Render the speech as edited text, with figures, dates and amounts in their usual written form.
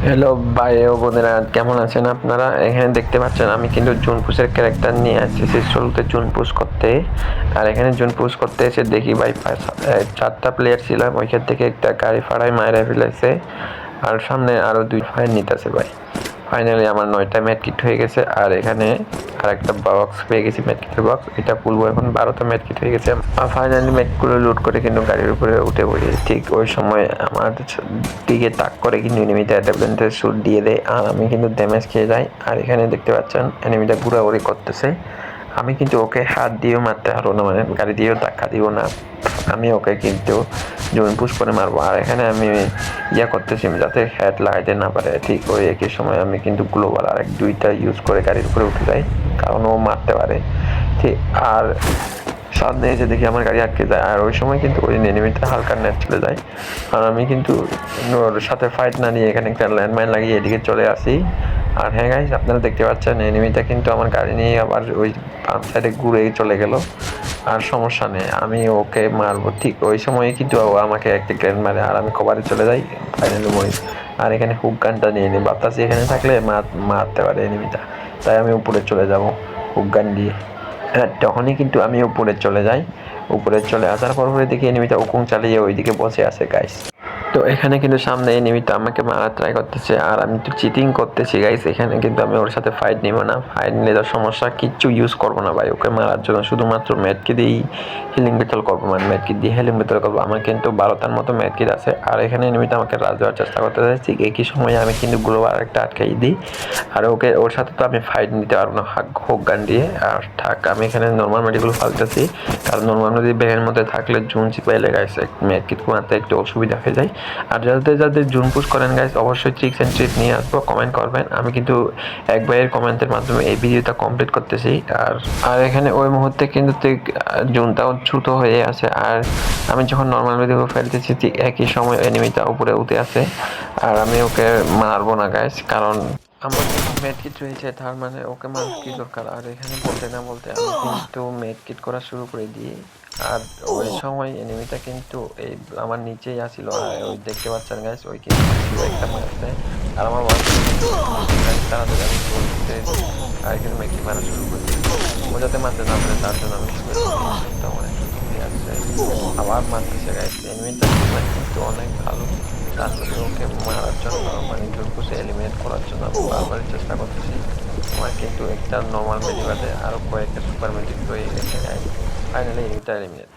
Hello ভাই ও বোনেরা, কেমন আছেন আপনারা? এখানে দেখতে পাচ্ছেন আমি কিন্তু জুন পুষের ক্যারেক্টার নিয়ে আসছি শুরুতে জুন পুশ করতে। আর এখানে জুন পুশ করতে এসে দেখি ভাই 4টা প্লেয়ার ছিলাম, ওইখান থেকে একটা গাড়ি ফাড়াই মায়েরা ফেলেছে আর সামনে আরো 2 ফায়ার নিতেছে ভাই। ফাইনালি আমার 9টা মেডকিট হয়ে গেছে আর এখানে আরেকটা বক্স পেয়ে গেছি, মেডকিটের বক্স। এটা খুলবো এখন, 12টা মেডকিট হয়ে গেছে। ফাইনালি মেডগুলো লুট করে কিন্তু গাড়ির উপরে উঠে পড়ি। ঠিক ওই সময় আমার দিকে তাক করে কিন্তু এনিমিটা অ্যাটাকমেন্টের শুট দিয়ে দেয় আর আমি কিন্তু ড্যামেজ খেয়ে যাই। আর এখানে দেখতে পাচ্ছেন এনিমিটা ঘোরাঘুরি করতেছে। আমি কিন্তু ওকে হাত দিয়েও মারতে পারবো না, মানে গাড়ি দিয়েও ধাক্কা দিব না, আমি ওকে কিন্তু জোন পুশ করে মারবো। আর এখানে আমি করতেছি যাতে হেড লাগাইতে না পারে। ঠিক ওই একই সময় আমি কিন্তু গ্লোবাল আর 2টা ইউজ করে গাড়ির উপরে উঠে যাই, কারণ ও মারতে পারে। ঠিক আর সামনে এসে দেখি আমার গাড়ি আটকে যায় আর ওই সময় কিন্তু ওই এনিমিটা হালকা নেট চলে যায়। আর আমি কিন্তু ওর সাথে ফাইট না নিয়ে এখানে একটা ল্যান্ডমাইন লাগিয়ে এদিকে চলে আসি। আর হ্যাঁ গাইস, আপনারা দেখতে পাচ্ছেন এনিমিটা কিন্তু আমার গাড়ি নিয়ে আবার ওই বাম সাইডে ঘুরে চলে গেল। আর সমস্যা নেই, আমি ওকে মারবো। ঠিক ওই সময় কিন্তু ও আমাকে একটা গ্রেনেড মারে আর আমি কভারে চলে যাই, ফাইনালি মরি। আর এখানে হুক গানটা নিয়ে নিই, বাতাসি এখানে থাকলে মারতে পারে এনিমিটা, তাই আমি উপরে চলে যাব হুক গান দিয়ে। হ্যাঁ, তখনই কিন্তু আমি উপরে চলে যাই। উপরে চলে আসার পর দেখি এনিমিটা উকুন চালিয়ে ওইদিকে বসে আছে গাইস। তো এখানে কিন্তু সামনে এনিমিটা আমাকে মারার ট্রাই করতেছে আর আমি তো চিটিং করতেছি গাইস। এখানে কিন্তু আমি ওর সাথে ফাইট নিব না, ফাইট নিলে সমস্যা, কিচ্ছু ইউজ করবো না ভাই ওকে মারার জন্য, শুধুমাত্র ম্যাটকে দিয়েই হিলিং বেটল করবো, মানে ম্যাটকে দিয়ে হিলিং বেটল করবো। আমার কিন্তু 12টার মতো ম্যাটকিট আছে আর এখানে এনিমিটা আমাকে রাজ দেওয়ার চেষ্টা করতে চাইছি। একই সময়ে আমি কিন্তু গ্লোবাল একটা আটকাই দিই আর ওকে, ওর সাথে তো আমি ফাইট নিতে পারবো না হোক গান দিয়ে। আর থাক, আমি এখানে নর্মাল মেডিগুলো ফালতেছি, কারণ নর্মাল মেডি ব্যাগের মধ্যে থাকলে জুন চিপাইলে গাইস ম্যাটকিট মারতে একটু অসুবিধা হয়ে যায়। আর যাদের জুন পুশ করেন গাইস, অবশ্যই ট্রিক্স অ্যান্ড ট্রিক নিয়ে আসবো, কমেন্ট করবেন। আমি কিন্তু এক ভাইয়ের কমেন্টের মাধ্যমে এই ভিডিওটা কমপ্লিট করতেছি। আর এখানে ওই মুহূর্তে কিন্তু জুনটাও দ্রুত হয়ে আছে আর আমি যখন নর্মাল ভিডিও ফেলতেছি ঠিক একই সময় এনিমিটা উপরে উঠে আছে। আর আমি ওকে মারবো না গাইস, কারণ আমার মেডকিট রয়েছে, তার মানে ওকে মারার কি দরকার। আর এখানে বলতে না বলতে আমি কিন্তু মেডকিট করা শুরু করে দিই। আর ওই সময় এনিমিটা কিন্তু এই আমার নিচেই আসিল আর ওই দেখতে পাচ্ছেন গাইস, ওই কিন্তু একটা মারছে আর আমার তাড়াতাড়ি আমি বলতে আর এখানে মেডকিট মারা শুরু করে দিই। ও যাতে মারতে না পারে তার জন্য আমি আমার একটু দূরে আসছে, আবার মারতেছে গাইস। এনিমিটা কিন্তু অনেক ভালো, তারপরে ওকে মারার জন্য মানে জোরপুষে এলিমিনেট করার জন্য আমি বারবারই চেষ্টা করতেছি। আমার কিন্তু একটা নর্মাল মেডি বাদে আরও কয়েকটা সুপার মেডিক হয়ে গেছে গাইস। ফাইনালি এটা এলিমিনেট।